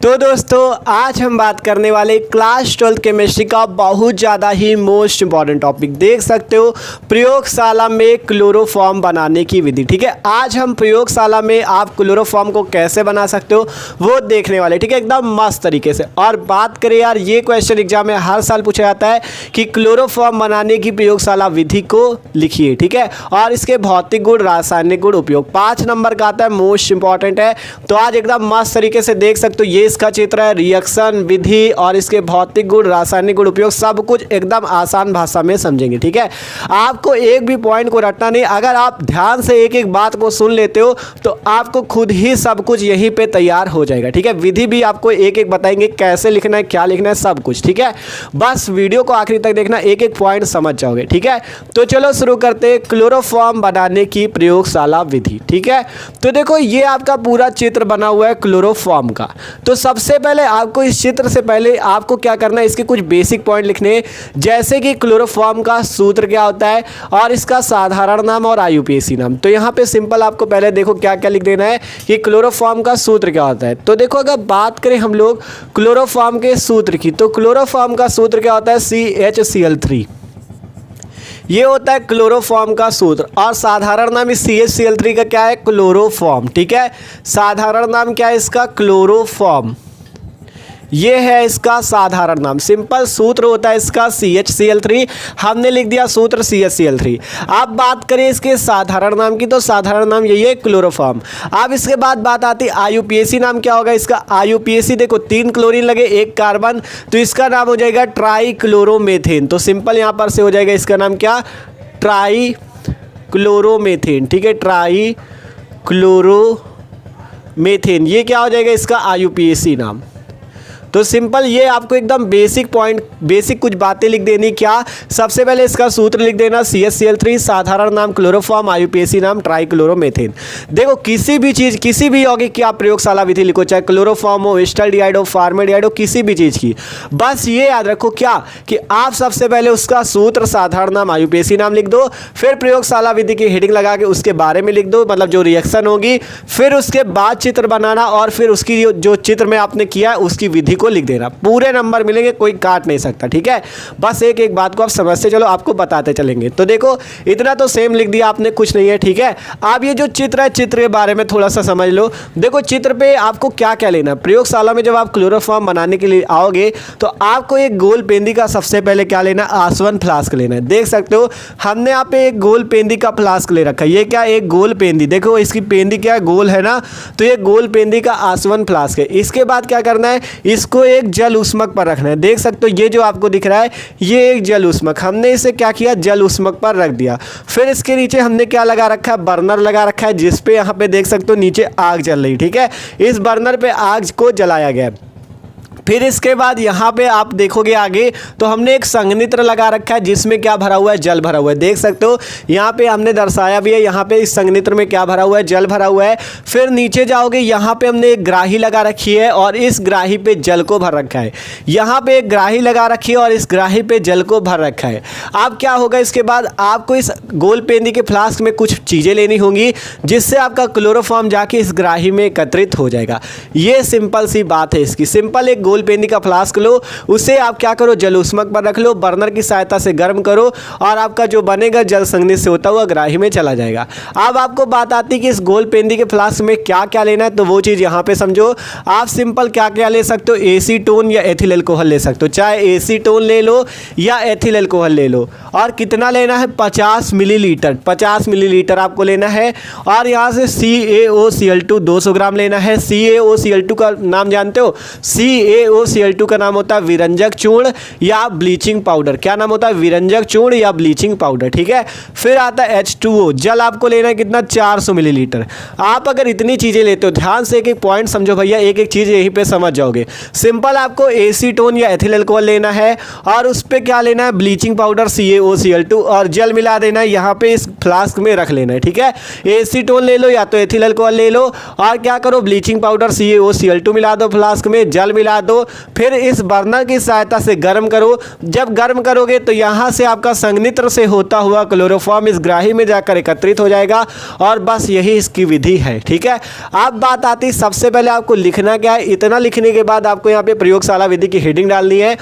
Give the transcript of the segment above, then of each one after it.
तो दोस्तों आज हम बात करने वाले क्लास 12 केमिस्ट्री का बहुत ज़्यादा ही मोस्ट इंपॉर्टेंट टॉपिक देख सकते हो, प्रयोगशाला में क्लोरोफॉर्म बनाने की विधि। ठीक है, आज हम प्रयोगशाला में आप क्लोरोफॉर्म को कैसे बना सकते हो वो देखने वाले। ठीक है, एकदम मस्त तरीके से। और बात करें यार, ये क्वेश्चन एग्जाम में हर साल पूछा जाता है कि क्लोरोफॉर्म बनाने की प्रयोगशाला विधि को लिखिए। ठीक है, और इसके भौतिक गुण, रासायनिक गुण, उपयोग 5 नंबर का आता है, मोस्ट इंपॉर्टेंट है। तो आज एकदम मस्त तरीके से देख सकते हो, ये इसका चित्र है, रिएक्शन विधि और इसके भौतिक गुण, रासायनिक गुण, उपयोग सब कुछ एकदम आसान भाषा में समझेंगे। ठीक है, आपको एक भी पॉइंट को रटना नहीं। अगर आप ध्यान से एक एक बात को सुन लेते हो तो आपको खुद ही सब कुछ यहीं पे तैयार हो जाएगा। ठीक है, विधि भी आपको एक एक बताएंगे, कैसे लिखना है, क्या लिखना है, सब कुछ। ठीक है, बस वीडियो को आखिरी तक देखना, एक एक पॉइंट समझ जाओगे। ठीक है, तो चलो शुरू करते हैं क्लोरोफॉर्म बनाने की प्रयोगशाला विधि। ठीक है, तो देखो ये आपका पूरा चित्र बना हुआ है क्लोरोफॉर्म का। तो सबसे पहले आपको इस चित्र से पहले आपको क्या करना है, इसके कुछ बेसिक पॉइंट लिखने हैं, जैसे कि क्लोरोफॉर्म का सूत्र क्या होता है और इसका साधारण नाम और आईयूपीएसी नाम। तो यहाँ पे सिंपल आपको पहले देखो क्या क्या लिख देना है कि क्लोरोफॉर्म का सूत्र क्या होता है। तो देखो अगर बात करें हम लोग क्लोरोफॉर्म के सूत्र की, तो क्लोरोफॉर्म का सूत्र क्या होता है, CHCl3। ये होता है क्लोरोफॉर्म का सूत्र। और साधारण नाम इस CHCl3 का क्या है, क्लोरोफॉर्म। ठीक है, साधारण नाम क्या है इसका, क्लोरोफॉर्म। ये है इसका साधारण नाम, सिंपल सूत्र होता है इसका CHCl3। हमने लिख दिया सूत्र CHCl3। अब बात करें इसके साधारण नाम की, तो साधारण नाम यही है, क्लोरोफॉर्म। अब इसके बाद बात आती है आईयूपीएसी नाम क्या होगा इसका। आईयूपीएसी देखो 3 क्लोरीन लगे 1 कार्बन, तो इसका नाम हो जाएगा ट्राईक्लोरोमेथेन। तो सिंपल यहाँ पर से हो जाएगा इसका नाम क्या, ट्राईक्लोरोमेथेन। ठीक है, ट्राईक्लोरोमेथेन, ये क्या हो जाएगा इसका आईयूपीएसी नाम। तो सिंपल ये आपको एकदम बेसिक पॉइंट, बेसिक कुछ बातें लिख देनी। क्या, सबसे पहले इसका सूत्र लिख देना CHCl3, साधारण नाम क्लोरोफॉर्म, आईयूपीएसी नाम ट्राईक्लोरोमेथेन। देखो किसी भी चीज़, किसी भी यौगिक की आप प्रयोगशाला विधि लिखो, चाहे क्लोरोफॉर्म हो, एस्टल्डिहाइड हो, फॉर्मेल्डिहाइड हो, किसी भी चीज़ की, बस ये याद रखो क्या कि आप सबसे पहले उसका सूत्र, साधारण नाम, आईयूपीएसी नाम लिख दो, फिर प्रयोगशाला विधि की हेडिंग लगा के उसके बारे में लिख दो, मतलब जो रिएक्शन होगी, फिर उसके बाद चित्र बनाना और फिर उसकी जो चित्र में आपने किया है उसकी विधि को लिख देना। पूरे नंबर मिलेंगे, कोई काट नहीं सकता। ठीक है, बस एक एक बात को आप समझते चलो, आपको बताते चलेंगे। तो देखो इतना तो सेम लिख दिया आपने, कुछ नहीं है। ठीक है, अब ये जो चित्र है, चित्र के बारे में थोड़ा सा समझ लो। देखो चित्र पे आपको क्या क्या लेना, प्रयोगशाला में जब आप क्लोरोफॉर्म बनाने के लिए आओगे तो आपको एक गोल पेंदी का सबसे पहले क्या लेना, आसवन फ्लास्क लेना है। देख सकते हो हमने यहाँ पे एक गोल पेंदी का फ्लास्क ले रखा है। ये क्या, एक गोल पेंदी, देखो इसकी पेंदी क्या है, गोल है ना, तो ये गोल पेंदी का आसवन फ्लास्क है। इसके बाद क्या करना है, इसको एक जल उष्मक पर रखना है। देख सकते हो ये जो आपको दिख रहा है ये एक जल उष्मक, हमने इसे क्या किया, जल उष्मक पर रख दिया। फिर इसके नीचे हमने क्या लगा रखा है, बर्नर लगा रखा है, जिसपे यहाँ पे देख सकते हो नीचे आग जल रही। ठीक है, इस बर्नर पे आग को जलाया गया। फिर इसके बाद यहाँ पे आप देखोगे आगे तो हमने एक संघनित्र लगा रखा है, जिसमें क्या भरा हुआ है, जल भरा हुआ है। देख सकते हो यहाँ पे हमने दर्शाया भी है, यहाँ पे इस संघनित्र में क्या भरा हुआ है, जल भरा हुआ है। फिर नीचे जाओगे, यहाँ पे हमने एक ग्राही लगा रखी है और इस ग्राही पे जल को भर रखा है। यहाँ पे एक ग्राही लगा रखी है और इस ग्राही पे जल को भर रखा है। अब क्या होगा, इसके बाद आपको इस गोल पेंदी के फ्लास्क में कुछ चीज़ें लेनी होंगी, जिससे आपका क्लोरोफॉर्म जाके इस ग्राही में एकत्रित हो जाएगा। ये सिंपल सी बात है इसकी। सिंपल एक गोल पेंदी का फ्लास्क लो, उसे आप क्या करो, जल उष्मक पर रख लो, बर्नर की सहायता से गर्म करो और आपका जो बनेगा जल संघनित से होता हुआ ग्राही में चला जाएगा। अब आपको बात आती है कि इस गोल पेंदी के फ्लास्क में क्या क्या लेना है, तो वो चीज़ यहाँ पे समझो। आप सिंपल क्या क्या ले सकते हो, एसीटोन या एथिल अल्कोहल ले सकते हो, चाहे एसीटोन ले लो या एथिल अल्कोहल ले लो। और कितना लेना है, 50 मिलीलीटर, 50 मिलीलीटर आपको लेना है। और यहाँ से CaOCl2 200 ग्राम लेना है। CaOCl2 का नाम जानते हो, CaOCl2 का नाम होता है विरंजक चूर्ण या ब्लीचिंग पाउडर। क्या नाम होता है, विरंजक चूर्ण या ब्लीचिंग पाउडर। ठीक है, फिर आता है H2O, जल आपको लेना है कितना, 400 मिलीलीटर। आप अगर इतनी चीज़ें लेते हो, ध्यान से एक एक पॉइंट समझो भैया, एक एक चीज़ यहीं पे समझ जाओगे। सिंपल आपको एसीटोन या एथिल अल्कोहल लेना है और उस पर क्या लेना है, ब्लीचिंग पाउडर CaOCl2 और जल मिला देना है, यहाँ पे इस फ्लास्क में रख लेना है। ठीक है, एसीटोन ले लो या तो एथिल अल्कोहल ले लो और क्या करो, ब्लीचिंग पाउडर CaOCl2 मिला दो फ्लास्क में, जल मिला दो दो, फिर इस बर्नर की सहायता से गर्म करो। जब गर्म करोगे तो यहाँ से आपका संघनित्र से होता हुआ क्लोरोफॉर्म इस ग्राही में जाकर एकत्रित हो जाएगा और बस यही इसकी विधि है। ठीक है, अब बात आती है सबसे पहले आपको लिखना क्या है। इतना लिखने के बाद आपको यहाँ पे प्रयोगशाला विधि की हेडिंग डालनी है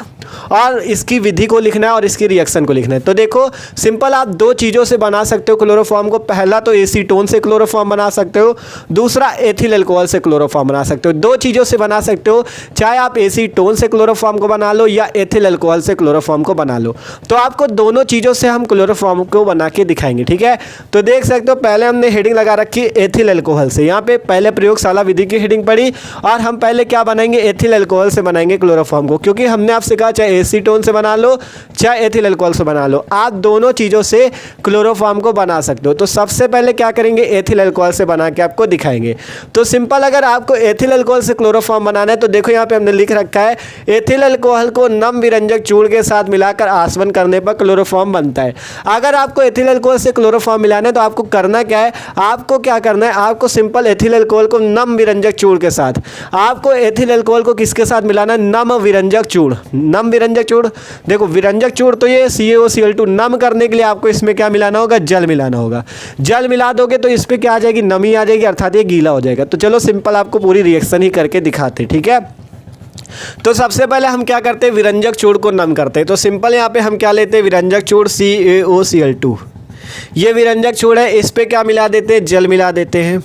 और इसकी विधि को लिखना है और इसकी रिएक्शन को लिखना है। तो देखो सिंपल, आप दो चीज़ों से बना सकते हो क्लोरोफॉर्म को। पहला तो एसीटोन से क्लोरोफॉर्म बना सकते हो, दूसरा एथिल अल्कोहल से क्लोरोफॉर्म बना सकते हो। दो चीज़ों से बना सकते हो, चाहे आप एसीटोन से क्लोरोफॉर्म को बना लो या एथिल अल्कोहल से क्लोरोफॉर्म को बना लो। तो आपको दोनों चीज़ों से हम क्लोरोफॉर्म को बना के दिखाएंगे। ठीक है, तो देख सकते हो पहले हमने हेडिंग लगा रखी एथिल अल्कोहल से। यहाँ पे पहले प्रयोगशाला विधि की हेडिंग पड़ी और हम पहले क्या बनाएंगे, एथिल अल्कोहल से बनाएंगे क्लोरोफॉर्म को, क्योंकि हमने आपसे कहा चाहे एसीटोन से बना लो चाहे एथिल अल्कोहल से बना लो, आप दोनों चीज़ों से क्लोरोफॉर्म को बना सकते हो। तो सबसे पहले क्या करेंगे, एथिल अल्कोहल से बना के आपको दिखाएंगे। तो सिंपल, अगर आपको एथिल अल्कोहल से क्लोरोफॉर्म बनाना है तो देखो यहाँ पे हमने लिख रखा है एथिल अल्कोहल को नम विरंजक चूर्ण के साथ मिलाकर आसवन करने पर क्लोरोफॉर्म बनता है। अगर आपको एथिल अल्कोहल से क्लोरोफॉर्म मिलाना है तो आपको करना क्या है, आपको क्या करना है, आपको सिंपल एथिल अल्कोहल को नम विरंजक चूर्ण के साथ, आपको एथिल अल्कोहल को किसके साथ मिलाना है, नम विरंजक चूर्ण। नम विरंजक चूर्ण, देखो विरंजक चूर्ण तो ये CaOCl2, नम करने के लिए आपको इसमें क्या मिलाना होगा, जल मिलाना होगा। जल मिला दोगे तो इस पर क्या आ जाएगी, नमी आ जाएगी, अर्थात ये गीला हो जाएगा। तो चलो सिंपल आपको पूरी रिएक्शन ही करके दिखाते। ठीक है, तो सबसे पहले हम क्या करते हैं, विरंजक चूर्ण को नम करते हैं। तो सिंपल यहाँ पे हम क्या लेते हैं, विरंजक चूर्ण CaOCl2, ये विरंजक चूर्ण है, इस पर क्या मिला देते हैं, जल मिला देते हैं।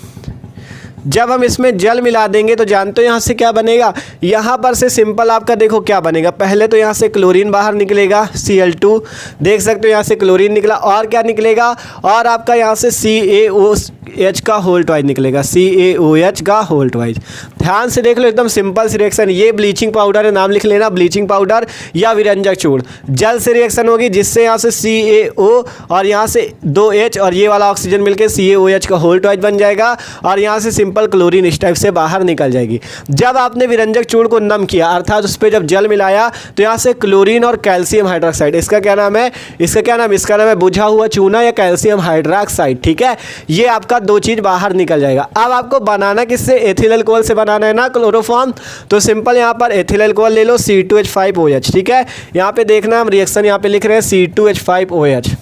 जब हम इसमें जल मिला देंगे तो जानते हो यहाँ से क्या बनेगा, यहाँ पर से सिंपल आपका देखो क्या बनेगा, पहले तो यहाँ से क्लोरीन बाहर निकलेगा Cl2, देख सकते हो यहाँ से क्लोरीन निकला, और क्या निकलेगा, और आपका यहाँ से CaOH का होल ट्वाइज निकलेगा, CaOH का होल ट्वाइज। ध्यान से देख लो, एकदम सिंपल सी रिएक्शन। ये ब्लीचिंग पाउडर है, नाम लिख लेना, ब्लीचिंग पाउडर या विरंजक चूर्ण। जल से रिएक्शन होगी जिससे यहाँ से CaO और यहाँ से 2H और ये वाला ऑक्सीजन मिलकर CaOH का होल ट्वाइज बन जाएगा और यहाँ से सिंपल क्लोरीन इस टाइप से बाहर निकल जाएगी। जब आपने विरंजक चूर्ण को नम किया अर्थात उस पर जब जल मिलाया तो यहाँ से क्लोरीन और कैल्शियम हाइड्रोक्साइड, इसका क्या नाम है, इसका नाम है बुझा हुआ चूना या कैल्शियम हाइड्रोक्साइड। ठीक है, ये आपका दो चीज बाहर निकल जाएगा। अब आपको बनाना किससे, एथिल अल्कोहल से बनाना है ना क्लोरोफॉर्म। तो सिंपल यहाँ पर एथिल अल्कोहल ले लो, C2H5OH। ठीक है, यहाँ पे देखना हम रिएक्शन यहाँ पे लिख रहे हैं C2H5OH।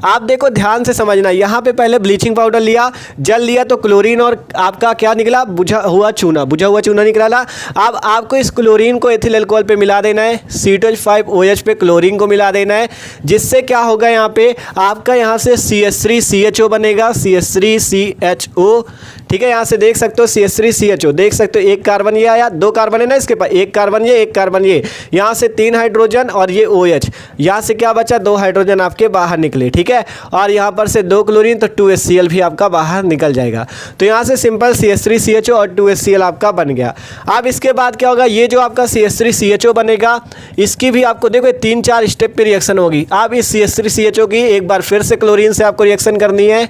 आप देखो ध्यान से समझना, यहाँ पे पहले ब्लीचिंग पाउडर लिया, जल लिया तो क्लोरीन और आपका क्या निकला, बुझा हुआ चूना निकला। अब आपको इस क्लोरीन को एथिल अल्कोहल पे मिला देना है, C2H5OH पे क्लोरीन को मिला देना है, जिससे क्या होगा यहाँ पे आपका यहाँ से CH3CHO बनेगा, CH3CHO। ठीक है, यहाँ से देख सकते हो CH3CHO, देख सकते हो एक कार्बन ये आया, दो कार्बन है ना इसके पास, एक कार्बन ये, यहाँ से 3 हाइड्रोजन और ये OH, यहाँ से क्या बचा, 2 हाइड्रोजन आपके बाहर निकले। ठीक है, और यहाँ पर से 2 क्लोरीन तो 2HCl भी आपका बाहर निकल जाएगा। तो यहाँ से सिंपल CH3CHO और 2HCl आपका बन गया। अब इसके बाद क्या होगा, ये जो आपका CH3CHO बनेगा इसकी भी आपको देखो 3-4 स्टेप पे रिएक्शन होगी। अब इस CH3CHO की एक बार फिर से क्लोरीन से आपको रिएक्शन करनी है।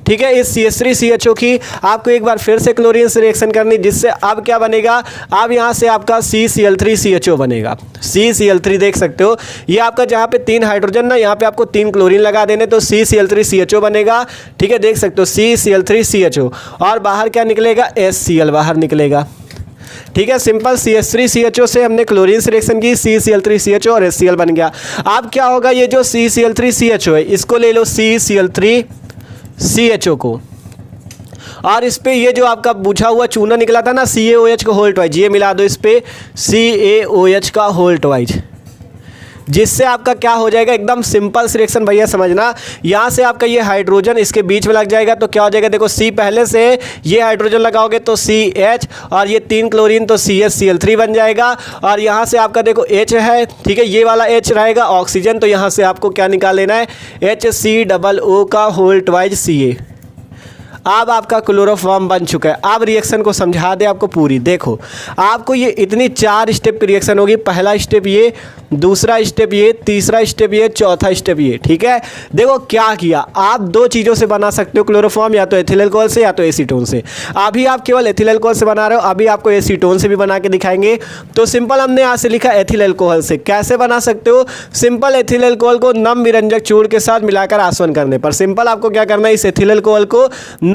ठीक है, इस CH3CHO की आपको एक बार फिर से क्लोरीन से रिएक्शन करनी, जिससे अब क्या बनेगा, अब यहाँ से आपका CCl3CHO बनेगा, CCl3 देख सकते हो, ये आपका जहाँ पे 3 हाइड्रोजन ना, यहाँ पे आपको 3 क्लोरीन लगा देने तो CCl3CHO बनेगा। ठीक है, देख सकते हो CCl3CHO और बाहर क्या निकलेगा, HCl बाहर निकलेगा। ठीक है, सिंपल CH3CHO से हमने क्लोरीन से रिएक्शन की, CCl3CHO और HCl बन गया। अब क्या होगा, ये जो CCl3CHO है इसको ले लो CCl3CHO को, और इस पे ये जो आपका बुझा हुआ चूना निकला था ना CaOH का होल ट्वाइज, ये मिला दो इस पे CaOH का होल ट्वाइज, जिससे आपका क्या हो जाएगा, एकदम सिंपल रिएक्शन भैया समझना। यहाँ से आपका ये हाइड्रोजन इसके बीच में लग जाएगा तो क्या हो जाएगा, देखो C पहले से ये हाइड्रोजन लगाओगे तो CH और ये 3 क्लोरीन तो CHCl3 बन जाएगा, और यहाँ से आपका देखो H है। ठीक है, ये वाला H रहेगा ऑक्सीजन, तो यहाँ से आपको क्या निकाल लेना है, HCOO का होल ट्वाइज Ca। अब आपका क्लोरोफॉर्म बन चुका है। अब रिएक्शन को समझा दे आपको पूरी, देखो आपको ये इतनी 4 स्टेप की रिएक्शन होगी। पहला स्टेप ये, दूसरा स्टेप ये, तीसरा स्टेप ये, चौथा स्टेप ये। ठीक है, देखो क्या किया, आप 2 चीज़ों से बना सकते हो क्लोरोफॉर्म, या तो एथिल अल्कोहल से या तो एसीटोन से। अभी आप केवल एथिल अल्कोहल से बना रहे हो, अभी आपको एसीटोन से भी बना के दिखाएंगे। तो सिंपल हमने यहाँ से लिखा एथिल अल्कोहल से। कैसे बना सकते हो, सिंपल एथिल अल्कोहल को नम विरंजक चूर्ण के साथ मिलाकर आसवन करने पर। सिंपल आपको क्या करना है, इस एथिल अल्कोहल को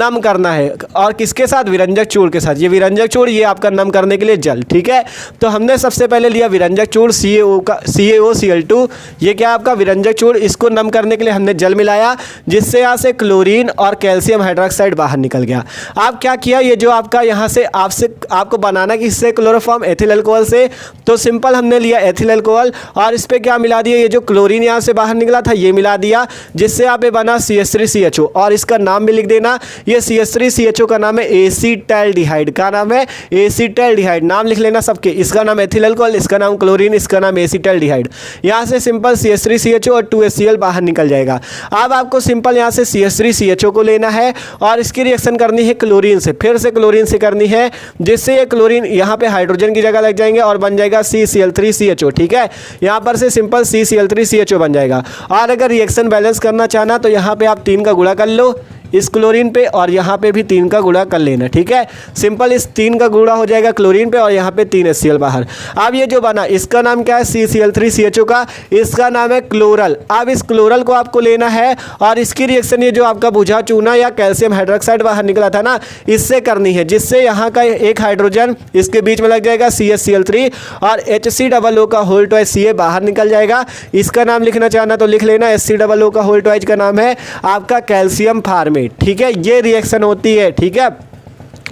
नम करना है, और किसके साथ, विरंजक चूर्ण के साथ। ये विरंजक चूर्ण ये आपका नम करने के लिए जल, ठीक है। तो हमने सबसे पहले लिया विरंजक चूर्ण CaOCl2, ये क्या आपका विरंजक चूर्ण, इसको नम करने के लिए हमने जल मिलाया, जिससे यहाँ से क्लोरीन और कैल्शियम हाइड्रोक्साइड बाहर निकल गया। अब क्या किया, ये जो आपका यहाँ से आपको बनाना किससे, क्लोरोफॉर्म एथिल अल्कोहल से। तो सिंपल हमने लिया एथिल अल्कोहल और इस पे क्या मिला दिया, ये जो क्लोरीन यहाँ से बाहर निकला था ये मिला दिया, जिससे यहाँ पे बना CH3CHO, और इसका नाम भी लिख देना, ये CH3CHO का नाम है एसीटैल्डिहाइड। का नाम है एसीटैल्डिहाइड, नाम लिख लेना सबके, इसका नाम एथिल अल्कोहल, इसका नाम क्लोरीन, इसका नाम एसीटैल्डिहाइड। यहाँ से सिंपल CH3CHO और 2HCl बाहर निकल जाएगा। अब आपको सिंपल यहाँ से CH3CHO को लेना है और इसकी रिएक्शन करनी है क्लोरीन से, फिर से क्लोरीन से करनी है, जिससे ये क्लोरीन यहाँ पे हाइड्रोजन की जगह लग जाएंगे और बन जाएगा CCl3CHO, ठीक है। यहाँ पर से सिंपल CCl3CHO बन जाएगा। और अगर रिएक्शन बैलेंस करना चाहना तो यहाँ पे आप 3 का गुणा कर लो इस क्लोरीन पे, और यहाँ पे भी 3 का गुणा कर लेना, ठीक है। सिंपल इस 3 का गुणा हो जाएगा क्लोरीन पे और यहाँ पे 3 HCl बाहर। अब ये जो बना इसका नाम क्या है, CCl3CHO का, इसका नाम है क्लोरल। अब इस क्लोरल को आपको लेना है और इसकी रिएक्शन ये जो आपका बुझा चूना या कैल्शियम हाइड्रोक्साइड बाहर निकला था ना, इससे करनी है, जिससे यहाँ का एक हाइड्रोजन इसके बीच में लग जाएगा CHCl3 और HCOO का होल ट्वाइस Ca बाहर निकल जाएगा। इसका नाम लिखना चाहना तो लिख लेना, HCOO का होल ट्वाइस का नाम है आपका कैल्शियम फार्मेट, ठीक है। ये रिएक्शन होती है, ठीक है।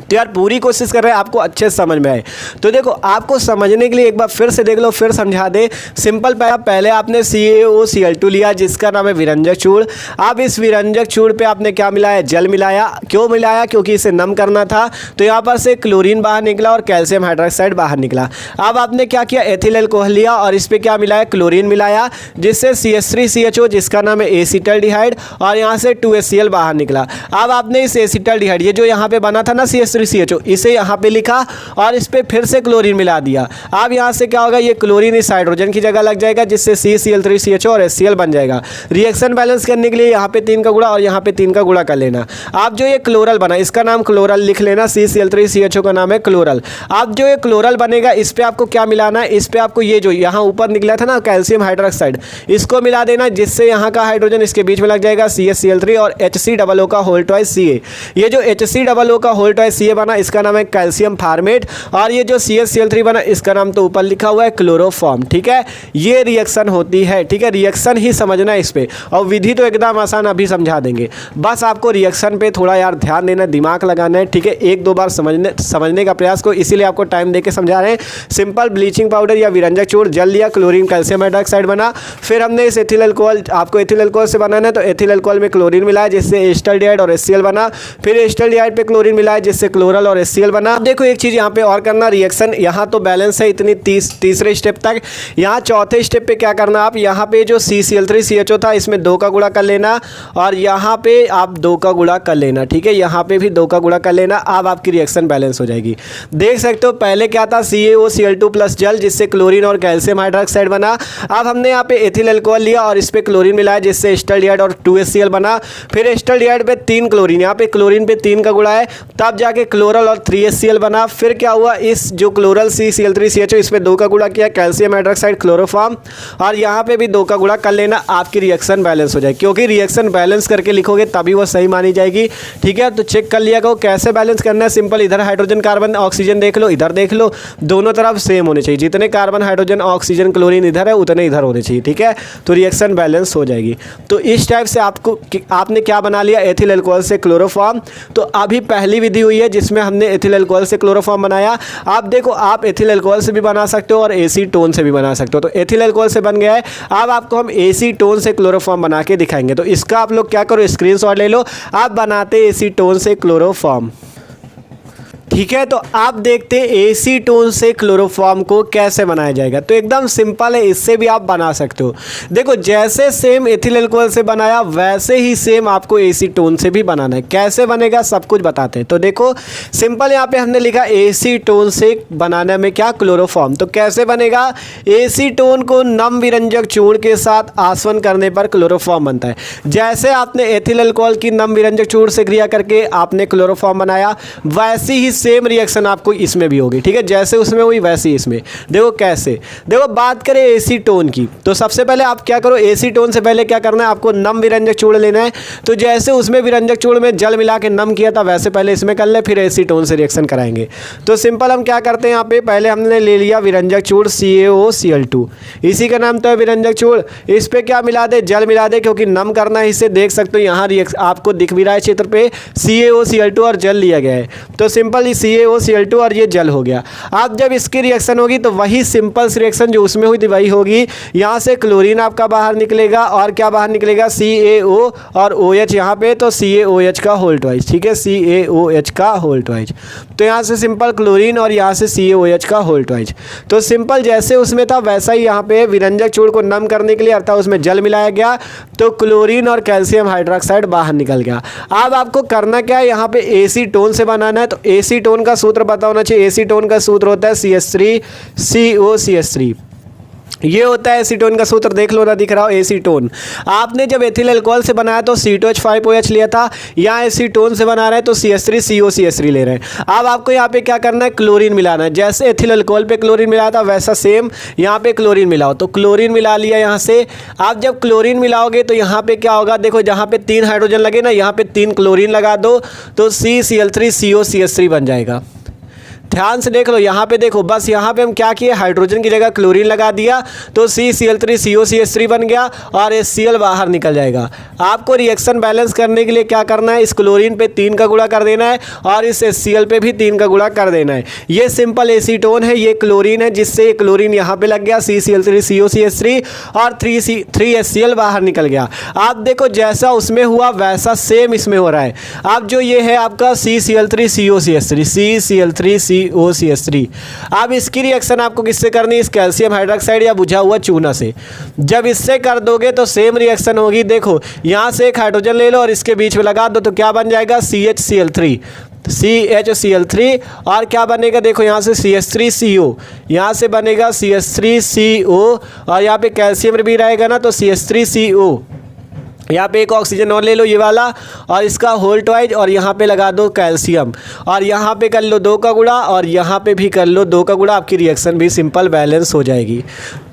तो यार पूरी कोशिश कर रहे हैं आपको अच्छे से समझ में आए। तो देखो आपको समझने के लिए एक बार फिर से देख लो, फिर समझा दे। सिंपल पहले आपने CaOCl2 लिया, जिसका नाम है विरंजक चूर्ण। अब इस विरंजक चूर्ण पे आपने क्या मिलाया, जल मिलाया। क्यों मिलाया, क्योंकि इसे नम करना था। तो यहाँ पर से क्लोरीन बाहर निकला और कैल्शियम हाइड्रोक्साइड बाहर निकला। अब आपने क्या किया, एथिल अल्कोहल लिया और इस पर क्या मिलाया, क्लोरीन मिलाया, जिससे CH3CHO जिसका नाम है एसीटल्डिहाइड और यहाँ से 2HCl बाहर निकला। अब आपने इस एसीटल्डिहाइड ये जो यहाँ पे बना था ना CH3CHO, इसे यहाँ पे लिखा और इस पे फिर से क्लोरीन मिला दिया। अब यहाँ से क्या होगा, ये क्लोरीन इस हाइड्रोजन की जगह लग जाएगा, जिससे CCl3CHO और HCl बन जाएगा। रिएक्शन बैलेंस करने के लिए यहाँ पे 3 का गुणा और यहाँ पे 3 का गुणा कर लेना। अब जो ये क्लोरल बना इसका नाम क्लोरल लिख लेना, CCl3CHO का नाम है क्लोरल। अब जो ये क्लोरल बनेगा इस पे आपको क्या मिलाना है, इस पे आपको ये जो यहाँ ऊपर निकला था ना कैल्शियम हाइड्रोक्साइड, इसको मिला देना, जिससे यहाँ का हाइड्रोजन इसके बीच में लग जाएगा CHCl3 और HCOO का होल ट्वाइस Ca। ये जो HCOO का होल ट्वाइस Ca बना इसका नाम है कैल्शियम फार्मेट, और ये जो CHCl3 बना इसका नाम तो ऊपर लिखा हुआ है क्लोरोफॉर्म, ठीक है। ये रिएक्शन होती है, ठीक है। रिएक्शन ही समझना है इस पे, और विधि तो एकदम आसान अभी समझा देंगे। बस आपको रिएक्शन पे थोड़ा यार ध्यान देना, दिमाग लगाना है, ठीक है। 1-2 बार समझने का प्रयास को, इसीलिए आपको टाइम देके समझा रहे हैं। सिंपल ब्लीचिंग पाउडर या विरंजक चूर्ण, जल लिया, क्लोरीन कैल्शियम हाइड्रोक्साइड बना, फिर हमने इस एथिल अल्कोहल, आपको एथिल अल्कोहल से बनाना है तो एथिल अल्कोहल में क्लोरीन मिलाया, जिससे एस्टल्डिहाइड और HCl बना, फिर एस्टल्डिहाइड पे क्लोरीन मिलाया, जिससे क्लोरल और HCl बना। अब देखो एक चीज यहाँ पे और करना, रिएक्शन यहाँ तो बैलेंस है इतनी तीसरे स्टेप तक। यहाँ चौथे स्टेप पे क्या करना, आप यहाँ पे जो CCl3CHO था इसमें 2 का गुणा कर लेना और यहाँ पे आप 2 का गुणा कर लेना, ठीक है। यहाँ पे भी 2 का गुणा कर लेना। अब आपकी रिएक्शन बैलेंस हो जाएगी। देख सकते हो पहले क्या था, CaOCl2 प्लस जल, जिससे क्लोरीन और कैल्शियम हाइड्रोक्साइड बना। अब हमने यहाँ पे एथिल अल्कोहल लिया और इस पे क्लोरीन मिलाया, जिससे एस्टल्डिहाइड और 2HCl बना। फिर एस्टल्डिहाइड पे 3 क्लोरीन, यहाँ पे क्लोरीन पे 3 का गुणा है, तब जाके क्लोरल और 3HCl बना। फिर क्या हुआ, इस जो क्लोरल CCl3CHO इस पे 2 का गुणा किया, कैल्शियम हाइड्रोक्साइड क्लोरोफॉर्म, और यहाँ पे भी 2 का गुणा कर लेना। आपकी रिएक्शन बैलेंस हो जाएगी, क्योंकि रिएक्शन बैलेंस करके लिखोगे तभी वो सही मानी जाएगी, ठीक है। तो चेक कर लिया करो कैसे बैलेंस करना है। सिंपल इधर हाइड्रोजन कार्बन ऑक्सीजन देख लो, इधर देख लो, दोनों तरफ सेम होने चाहिए। जितने कार्बन हाइड्रोजन ऑक्सीजन क्लोरीन इधर है उतने इधर होने चाहिए, ठीक है। तो रिएक्शन बैलेंस हो जाएगी। तो इस टाइप से आपने क्या बना लिया, एथिल अल्कोहल से क्लोरोफॉर्म। तो अभी पहली विधि हुई है जिसमें हमने एथिल अल्कोहल से क्लोरोफॉर्म बनाया। आप देखो आप एथिल अल्कोहल से भी बना सकते हो और एसीटोन से भी बना सकते हो। तो एथिल अल्कोहल से बन गया है, अब आपको हम एसीटोन से क्लोरोफॉर्म बना के दिखाएंगे। तो इसका आप लोग क्या करो, स्क्रीनशॉट ले लो, आप बनाते एसीटोन से क्लोरोफॉर्म, ठीक है। तो आप देखते हैं एसीटोन से क्लोरोफॉर्म को कैसे बनाया जाएगा। तो एकदम सिंपल है, इससे भी आप बना सकते हो। देखो जैसे सेम एथिल अल्कोहल से बनाया वैसे ही सेम आपको एसीटोन से भी बनाना है। कैसे बनेगा सब कुछ बताते हैं। तो देखो सिंपल यहाँ पे हमने लिखा एसीटोन से बनाने में क्या, क्लोरोफॉर्म। तो कैसे बनेगा, एसीटोन को नम विरंजक चूर्ण के साथ आसवन करने पर क्लोरोफॉर्म बनता है। जैसे आपने एथिल अल्कोहल की नम विरंजक चूर्ण से क्रिया करके आपने क्लोरोफॉर्म बनाया, वैसी ही सेम रिएक्शन आपको इसमें भी होगी, ठीक है, जैसे उसमें हुई वैसे ही इसमें। देखो कैसे, देखो बात करें एसीटोन की, तो सबसे पहले आप क्या करो, एसीटोन से पहले क्या करना है आपको, नम विरंजक चूर्ण लेना है। तो जैसे उसमें विरंजक चूर्ण में जल मिला के नम किया था वैसे पहले इसमें कर ले, फिर एसीटोन से रिएक्शन कराएंगे। तो सिंपल हम क्या करते हैं यहाँ पे, पहले हमने ले लिया विरंजक चूर्ण CaOCl2, इसी का नाम तो है विरंजक चूर्ण। इस पे क्या मिला दे, जल मिला दे, क्योंकि नम करना है इसे। देख सकते हो यहाँ आपको दिख भी रहा है चित्र पे CaOCl2 और जल लिया गया है। तो सिंपल ये CaOCl2 और ये जल हो गया। अब जब इसकी रिएक्शन होगी तो वही सिंपल रिएक्शन जो उसमें हुई थी वही होगी। यहाँ से क्लोरीन आपका बाहर निकलेगा और क्या बाहर निकलेगा, CaO और OH यहाँ पे, तो CaOH का होल ट्वाइस, ठीक है, CaOH का होल ट्वाइस। तो यहाँ से सिंपल क्लोरीन और यहाँ से CaOH का होल ट्वाइस। तो सिंपल जैसे उसमें था वैसा ही यहाँ पे विरंजक चूर्ण को नम करने के लिए अर्थात उसमें जल मिलाया गया, तो क्लोरीन और कैल्शियम हाइड्रोक्साइड बाहर निकल गया। अब आपको करना क्या है, यहाँ पे एसीटोन से बनाना है। तो एसीटोन का सूत्र पता होना चाहिए। एसीटोन का सूत्र होता है CH3COCH3, ये होता है एसीटोन का सूत्र। देख लो ना, दिख रहा हो एसीटोन। आपने जब एथिल अल्कोहल से बनाया तो C2H5OH लिया था, यहाँ एसीटोन से बना रहे हैं तो CH3COCH3 ले रहे हैं। अब आपको यहाँ पे क्या करना है, क्लोरीन मिलाना है। जैसे एथिल अल्कोहल पे क्लोरीन मिलाया था वैसा सेम यहाँ पे क्लोरीन मिलाओ। तो क्लोरीन मिला लिया यहाँ से। आप जब क्लोरीन मिलाओगे तो यहाँ पे क्या होगा, देखो जहाँ पे 3 हाइड्रोजन लगे ना, यहाँ पे 3 क्लोरीन लगा दो तो CCl3COCH3 बन जाएगा। ध्यान से देख लो, यहाँ पे देखो, बस यहाँ पे हम क्या किए, हाइड्रोजन की जगह क्लोरीन लगा दिया तो CCl3COCH3 बन गया और HCl बाहर निकल जाएगा। आपको रिएक्शन बैलेंस करने के लिए क्या करना है, इस क्लोरीन पे 3 का गुणा कर देना है और इस HCl पे भी 3 का गुणा कर देना है। ये सिंपल एसीटोन है, ये क्लोरीन है, जिससे ये क्लोरीन यहाँ पे लग गया CCl3COCH3 और 3HCl बाहर निकल गया। आप देखो जैसा उसमें हुआ वैसा सेम इसमें हो रहा है। अब जो ये है आपका CCl3COCH3 अब इसकी रिएक्शन आपको किससे करनी है, इस कैल्शियम हाइड्रोक्साइड या बुझा हुआ चूना से। जब इससे कर दोगे तो सेम रिएक्शन होगी। देखो यहाँ से एक हाइड्रोजन ले लो और इसके बीच में लगा दो तो क्या बन जाएगा, CHCl3 और क्या बनेगा, देखो यहाँ से CH3CO, यहाँ से बनेगा CH3CO और यहाँ पे कैल्शियम भी रहेगा ना तो CH3CO। यहाँ पे एक ऑक्सीजन और ले लो ये वाला और इसका होल ट्वाइज और यहाँ पे लगा दो कैल्शियम और यहाँ पे कर लो 2 का गुणा और यहाँ पे भी कर लो 2 का गुणा। आपकी रिएक्शन भी सिंपल बैलेंस हो जाएगी।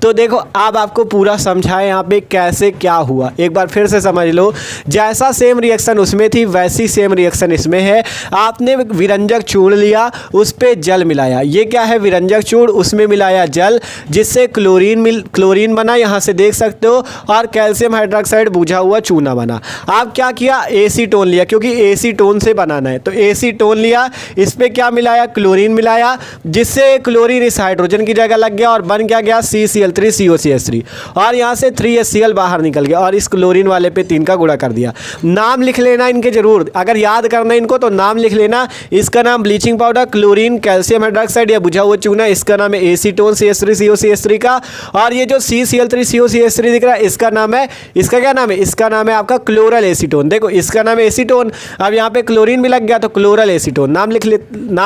तो देखो अब आपको पूरा समझाए यहाँ पे कैसे क्या हुआ, एक बार फिर से समझ लो। जैसा सेम रिएक्शन उसमें थी वैसी सेम रिएक्शन इसमें है। आपने विरंजक चूर्ण लिया, उस पर जल मिलाया। ये क्या है, विरंजक चूर्ण, उसमें मिलाया जल, जिससे क्लोरीन बना, यहाँ से देख सकते हो, और कैल्शियम हाइड्रोक्साइड बुझा हुआ चूना बना। आप क्या किया, एसीटोन लिया, क्योंकि एसीटोन से बनाना है तो एसीटोन लिया। इस पे क्या मिलाया, क्लोरीन मिलाया, जिससे क्लोरीन इस हाइड्रोजन की जगह लग गया और बन क्या गया CCl3COCH3 और यहाँ से 3HCl बाहर निकल गया और इस क्लोरीन वाले पे 3 का गुणा कर दिया। नाम लिख लेना इनके जरूर, अगर याद करना इनको तो नाम लिख लेना। इसका नाम bleaching powder, chlorine, calcium hydroxide या बुझा हुआ चूना, इसका नाम है एसीटोन CH3COCH3 का। और ये जो CCl3COCH3 दिख रहा है इसका नाम है, इसका क्या नाम है, इसका नाम है आपका क्लोरल एसीटोन। देखो इसका नाम है एसीटोन, अब यहाँ पे क्लोरीन भी लग गया तो क्लोरल एसीटोन। नाम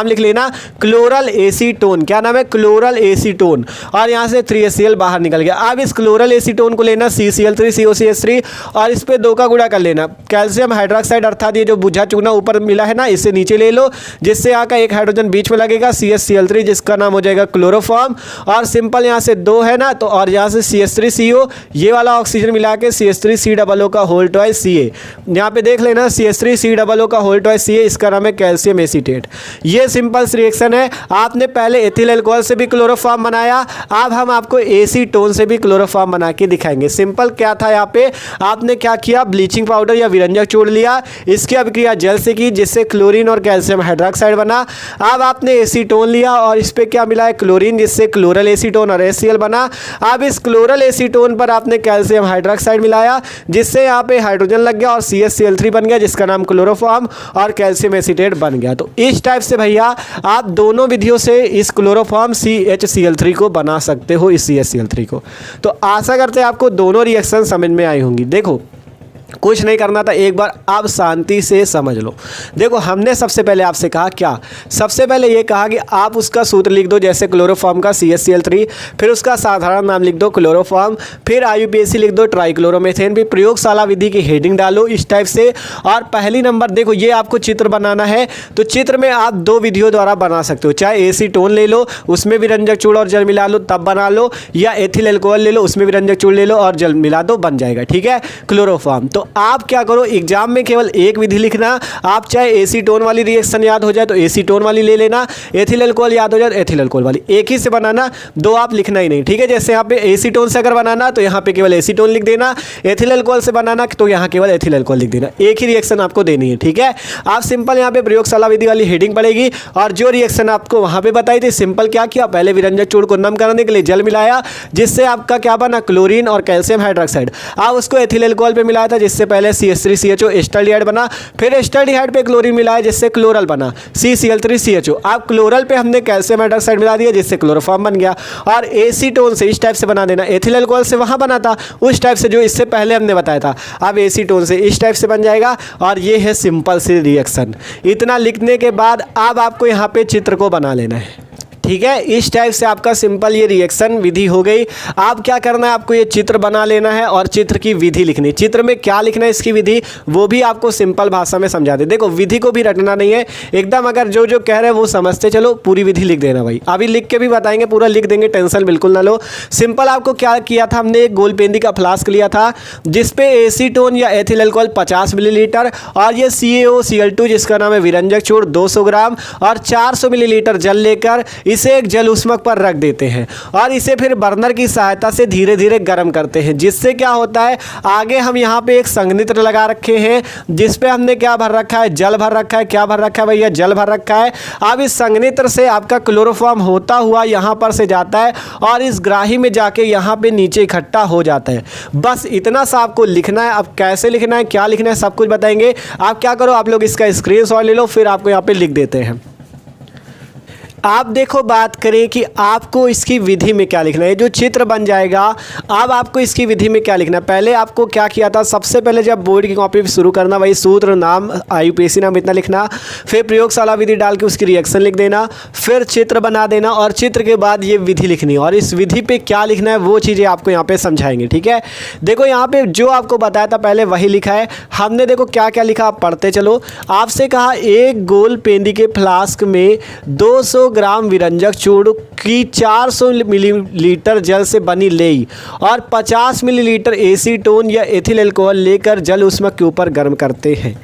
लिख लेना क्लोरल एसीटोन। क्या नाम है, क्लोरल एसीटोन। और यहाँ से 3HCl बाहर निकल गया। अब इस क्लोरल एसीटोन को लेना CCl3COCH3 और इस पे 2 का गुणा कर लेना। कैल्शियम हाइड्रोक्साइड अर्थात ये जो बुझा चूना ऊपर मिला है ना, इससे नीचे ले लो, जिससे यहाँ का एक हाइड्रोजन बीच में लगेगा CHCl3, जिसका नाम हो जाएगा क्लोरोफॉर्म। और सिंपल यहाँ से 2 है ना, तो और यहाँ से CH3CO, ये वाला ऑक्सीजन मिला के CH3COO का होल ट्वाइस Ca। यहाँ पे देख लेना CH3COO का होल ट्वाइस Ca, इसका नाम है कैल्शियम एसीटेट। ये सिंपल रिएक्शन है। आपने पहले एथिल अल्कोहल से भी क्लोरोफॉर्म बनाया, अब हम आपको एसीटोन से भी क्लोरोफॉर्म बना के दिखाएंगे। सिंपल क्या था, यहाँ पे आपने क्या किया, ब्लीचिंग पाउडर या विरंजक चूर्ण लिया, इसकी अभिक्रिया जल से की, जिससे क्लोरीन और कैल्शियम हाइड्रोक्साइड बना। अब आपने एसीटोन लिया और इस पे क्या मिला है, क्लोरीन, जिससे क्लोरल एसीटोन और HCl बना। अब इस क्लोरल एसीटोन पर आपने कैल्शियम हाइड्रोक्साइड मिलाया, जिससे यहाँ पे हाइड्रोजन लग गया और CHCl3 बन गया, जिसका नाम क्लोरोफॉर्म और कैल्शियम एसीटेट बन गया। तो इस टाइप से भैया आप दोनों विधियों से इस क्लोरोफॉर्म CHCl3 को बना सकते हो, इस CHCl3 को। तो आशा करते हैं आपको दोनों रिएक्शन समझ में आई होंगी। देखो कुछ नहीं करना था, एक बार आप शांति से समझ लो। देखो हमने सबसे पहले आपसे कहा क्या, सबसे पहले ये कहा कि आप उसका सूत्र लिख दो, जैसे क्लोरोफॉर्म का CaCl3, फिर उसका साधारण नाम लिख दो क्लोरोफॉर्म, फिर IUPAC लिख दो ट्राइक्लोरोमेथेन, भी प्रयोगशाला विधि की हेडिंग डालो इस टाइप से। और पहली नंबर देखो ये आपको चित्र बनाना है, तो चित्र में आप दो विधियों द्वारा बना सकते हो, चाहे एसीटोन ले लो उसमें भी रंजक चूड़ और जल मिला लो तब बना लो, या एथिल एल्कोहल ले लो उसमें भी रंजक चूड़ ले लो और जल मिला दो, बन जाएगा। ठीक है, क्लोरोफॉर्म। तो आप क्या करो, एग्जाम में केवल एक विधि लिखना, आप चाहे एसीटोन वाली रिएक्शन याद हो जाए तो एसीटोन वाली ले लेना, एथिल एल्कोहल याद हो जाए तो एथिल एल्कोहल वाली, एक ही से बनाना, दो आप लिखना ही नहीं। ठीक है, जैसे यहाँ पे एसीटोन से अगर बनाना तो यहाँ पे केवल एसीटोन लिख देना, एथिल एल्कोहल से बनाना तो यहाँ केवल एथिल एल्कोहल लिख देना, एक ही रिएक्शन आपको देनी है। ठीक है, आप सिंपल यहाँ पे प्रयोगशाला विधि वाली हेडिंग पड़ेगी, और जो रिएक्शन आपको वहाँ पे बताई थी सिंपल क्या किया, पहले विरंजक चूड़ को नम करने के लिए जल मिलाया, जिससे आपका क्या बना, क्लोरीन और कैल्शियम हाइड्रोक्साइड। आप उसको एथिल एल्कोहल पे मिलाया था, जिससे पहले CH3CHO एस्टल्डिहाइड बना, फिर एस्टल्डिहाइड पे क्लोरीन मिलाया जिससे क्लोरल बना CCl3CHO। आप क्लोरल पे हमने कैल्शियम हाइड्रोक्साइड मिला दिया जिससे क्लोरोफॉर्म बन गया। और एसीटोन से इस टाइप से बना देना, एथिल एल्कोहल से वहाँ बना था उस टाइप से जो इससे पहले हमने बताया था, अब एसीटोन से इस टाइप से बन जाएगा। और ये है सिंपल सी रिएक्शन। इतना लिखने के बाद अब आपको यहाँ पे चित्र को बना लेना है। ठीक है, इस टाइप से आपका सिंपल ये रिएक्शन विधि हो गई। आप क्या करना है, आपको ये चित्र बना लेना है और चित्र की विधि लिखनी है। चित्र में क्या लिखना है इसकी विधि वो भी आपको सिंपल भाषा में समझा दे। देखो विधि को भी रटना नहीं है एकदम, अगर जो जो कह रहे हैं वो समझते चलो, पूरी विधि लिख देना भाई। अभी लिख के भी बताएंगे, पूरा लिख देंगे, टेंशन बिल्कुल ना लो। सिंपल आपको क्या किया था, हमने एक गोलपेंदी का फ्लास्क लिया था जिसपे एसीटोन या एथिल एल्कोहल 50 मिलीलीटर और ये CaOCl2 जिसका नाम है विरंजक चूड़ 200 ग्राम और 400 मिलीलीटर जल लेकर इसे एक जल उष्मक पर रख देते हैं और इसे फिर बर्नर की सहायता से धीरे धीरे गर्म करते हैं, जिससे क्या होता है, आगे हम यहाँ पे एक संघनित्र लगा रखे हैं जिस पे हमने क्या भर रखा है, जल भर रखा है। क्या भर रखा है भैया, जल भर रखा है। अब इस संघनित्र से आपका क्लोरोफॉर्म होता हुआ यहाँ पर से जाता है और इस ग्राही में जाके यहाँ पे नीचे इकट्ठा हो जाता है। बस इतना सा आपको लिखना है। अब कैसे लिखना है, क्या लिखना है, सब कुछ बताएंगे। आप क्या करो, आप लोग इसका स्क्रीनशॉट ले लो, फिर आपको यहाँ पे लिख देते हैं। आप देखो बात करें कि आपको इसकी विधि में क्या लिखना है, जो चित्र बन जाएगा अब आपको इसकी विधि में क्या लिखना है। पहले आपको क्या किया था, सबसे पहले जब बोर्ड की कॉपी शुरू करना वही सूत्र नाम IUPAC नाम इतना लिखना, फिर प्रयोगशाला विधि डाल के उसकी रिएक्शन लिख देना, फिर चित्र बना देना और चित्र के बाद ये विधि लिखनी है और इस विधि पे क्या लिखना है वो चीज़ें आपको यहाँ पे समझाएंगे। ठीक है, देखो यहाँ पे जो आपको बताया था पहले वही लिखा है हमने। देखो क्या क्या लिखा, आप पढ़ते चलो। आपसे कहा एक गोल पेंदी के फ्लास्क में 200 ग्राम विरंजक चूड़ की 400 मिलीलीटर जल से बनी लेई और 50 मिलीलीटर एसीटोन या एथिल एल्कोहल लेकर जल उष्मक के ऊपर गर्म करते हैं।